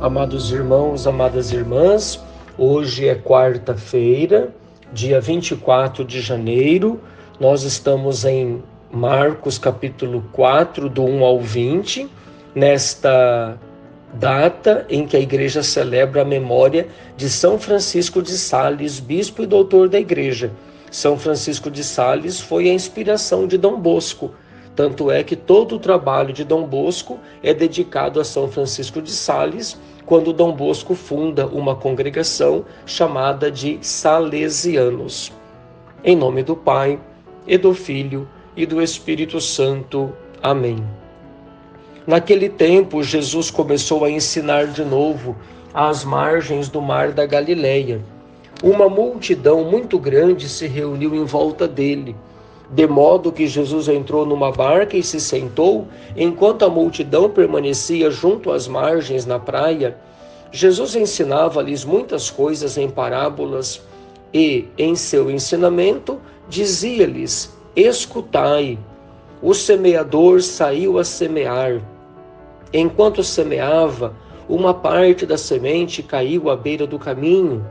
Amados irmãos, amadas irmãs, hoje é quarta-feira, dia 24 de janeiro, nós estamos em Marcos capítulo 4, do 1 ao 20, nesta data em que a igreja celebra a memória de São Francisco de Sales, bispo e doutor da igreja. São Francisco de Sales foi a inspiração de Dom Bosco, tanto é que todo o trabalho de Dom Bosco é dedicado a São Francisco de Sales, quando Dom Bosco funda uma congregação chamada de Salesianos. Em nome do Pai, e do Filho, e do Espírito Santo. Amém. Naquele tempo, Jesus começou a ensinar de novo às margens do mar da Galileia. Uma multidão muito grande se reuniu em volta dele, de modo que Jesus entrou numa barca e se sentou, enquanto a multidão permanecia junto às margens na praia. Jesus ensinava-lhes muitas coisas em parábolas e, em seu ensinamento, dizia-lhes: escutai, o semeador saiu a semear. Enquanto semeava, uma parte da semente caiu à beira do caminho.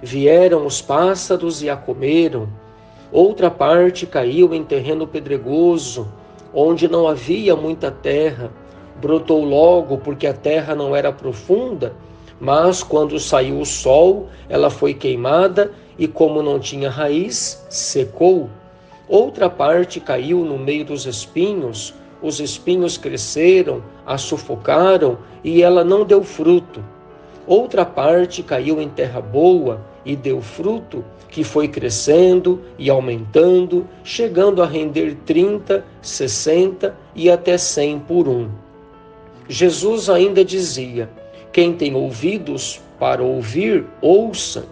Vieram os pássaros e a comeram. Outra parte caiu em terreno pedregoso, onde não havia muita terra. Brotou logo, porque a terra não era profunda, mas quando saiu o sol, ela foi queimada e, como não tinha raiz, secou. Outra parte caiu no meio dos espinhos. Os espinhos cresceram, a sufocaram e ela não deu fruto. Outra parte caiu em terra boa e deu fruto, que foi crescendo e aumentando, chegando a render 30, 60 e até 100 por um. Jesus ainda dizia: quem tem ouvidos para ouvir, ouça.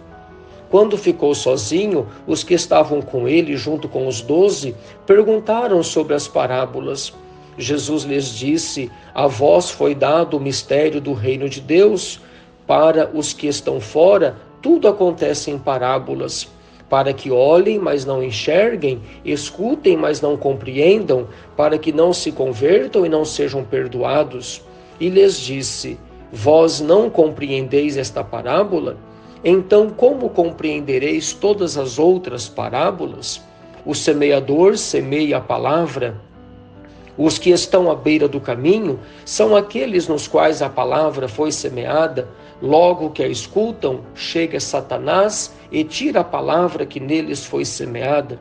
Quando ficou sozinho, os que estavam com ele, junto com os 12, perguntaram sobre as parábolas. Jesus lhes disse: a vós foi dado o mistério do reino de Deus. Para os que estão fora, tudo acontece em parábolas, para que olhem, mas não enxerguem, escutem, mas não compreendam, para que não se convertam e não sejam perdoados. E lhes disse: vós não compreendeis esta parábola? Então como compreendereis todas as outras parábolas? O semeador semeia a palavra. Os que estão à beira do caminho são aqueles nos quais a palavra foi semeada. Logo que a escutam, chega Satanás e tira a palavra que neles foi semeada.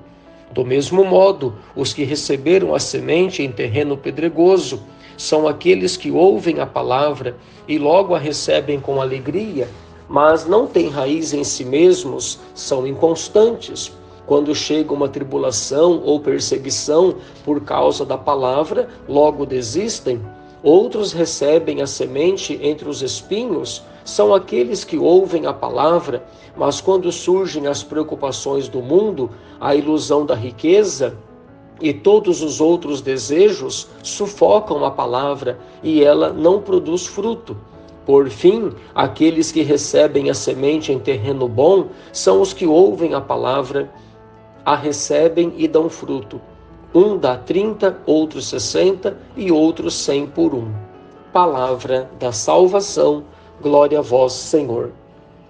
Do mesmo modo, os que receberam a semente em terreno pedregoso são aqueles que ouvem a palavra e logo a recebem com alegria, mas não têm raiz em si mesmos, são inconstantes. Quando chega uma tribulação ou perseguição por causa da palavra, logo desistem. Outros recebem a semente entre os espinhos, são aqueles que ouvem a palavra, mas quando surgem as preocupações do mundo, a ilusão da riqueza e todos os outros desejos sufocam a palavra e ela não produz fruto. Por fim, aqueles que recebem a semente em terreno bom são os que ouvem a palavra, a recebem e dão fruto. Um dá 30, outro 60 e outro 100 por um. Palavra da salvação. Glória a vós, Senhor.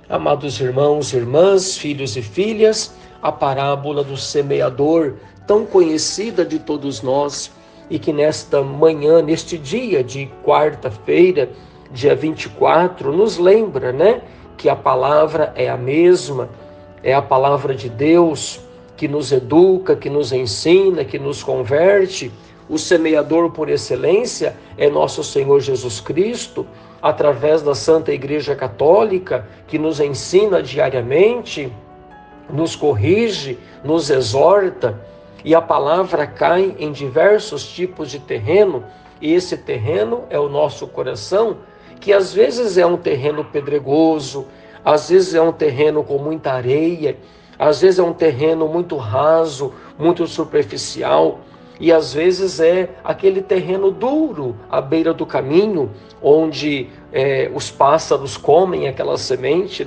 Amados irmãos e irmãs, filhos e filhas, a parábola do semeador, tão conhecida de todos nós, e que nesta manhã, neste dia de quarta-feira, dia 24, nos lembra, que a palavra é a mesma, é a palavra de Deus, que nos educa, que nos ensina, que nos converte. O semeador por excelência é nosso Senhor Jesus Cristo, através da Santa Igreja Católica, que nos ensina diariamente, nos corrige, nos exorta, e a palavra cai em diversos tipos de terreno, e esse terreno é o nosso coração, que às vezes é um terreno pedregoso, às vezes é um terreno com muita areia, às vezes é um terreno muito raso, muito superficial, e às vezes é aquele terreno duro à beira do caminho, onde os pássaros comem aquela semente,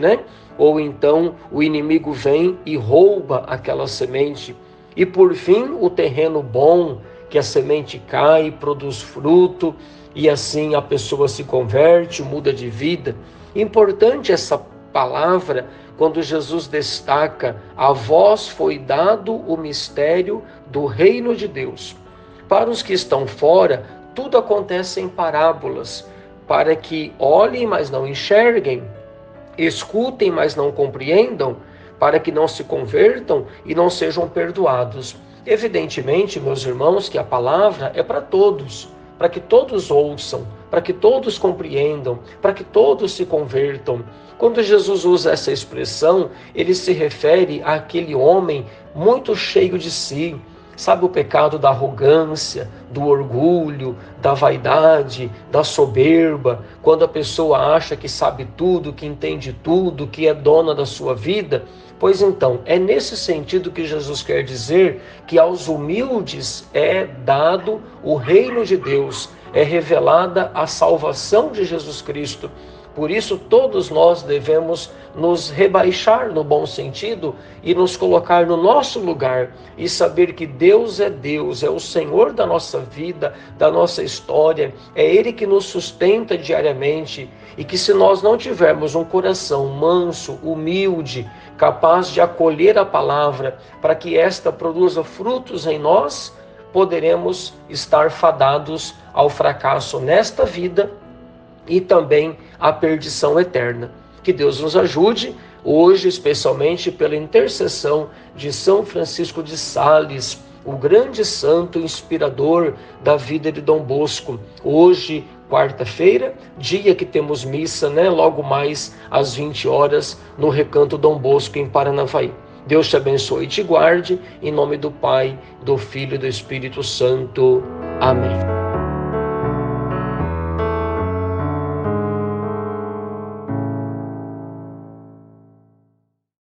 Ou então o inimigo vem e rouba aquela semente. E por fim, o terreno bom, que a semente cai, produz fruto e assim a pessoa se converte, muda de vida. Importante essa palavra quando Jesus destaca: a vós foi dado o mistério do reino de Deus. Para os que estão fora, tudo acontece em parábolas, para que olhem, mas não enxerguem, escutem, mas não compreendam, para que não se convertam e não sejam perdoados. Evidentemente, meus irmãos, que a palavra é para todos, para que todos ouçam, para que todos compreendam, para que todos se convertam. Quando Jesus usa essa expressão, ele se refere àquele homem muito cheio de si. Sabe, o pecado da arrogância, do orgulho, da vaidade, da soberba, quando a pessoa acha que sabe tudo, que entende tudo, que é dona da sua vida. Pois então, é nesse sentido que Jesus quer dizer que aos humildes é dado o reino de Deus, é revelada a salvação de Jesus Cristo. Por isso, todos nós devemos nos rebaixar no bom sentido e nos colocar no nosso lugar e saber que Deus, é o Senhor da nossa vida, da nossa história, é Ele que nos sustenta diariamente e que se nós não tivermos um coração manso, humilde, capaz de acolher a palavra para que esta produza frutos em nós, poderemos estar fadados ao fracasso nesta vida e também à perdição eterna. Que Deus nos ajude hoje, especialmente pela intercessão de São Francisco de Sales, o grande santo inspirador da vida de Dom Bosco. Hoje, quarta-feira, dia que temos missa, logo mais às 20 horas, no Recanto Dom Bosco, em Paranavaí. Deus te abençoe e te guarde, em nome do Pai, do Filho e do Espírito Santo. Amém.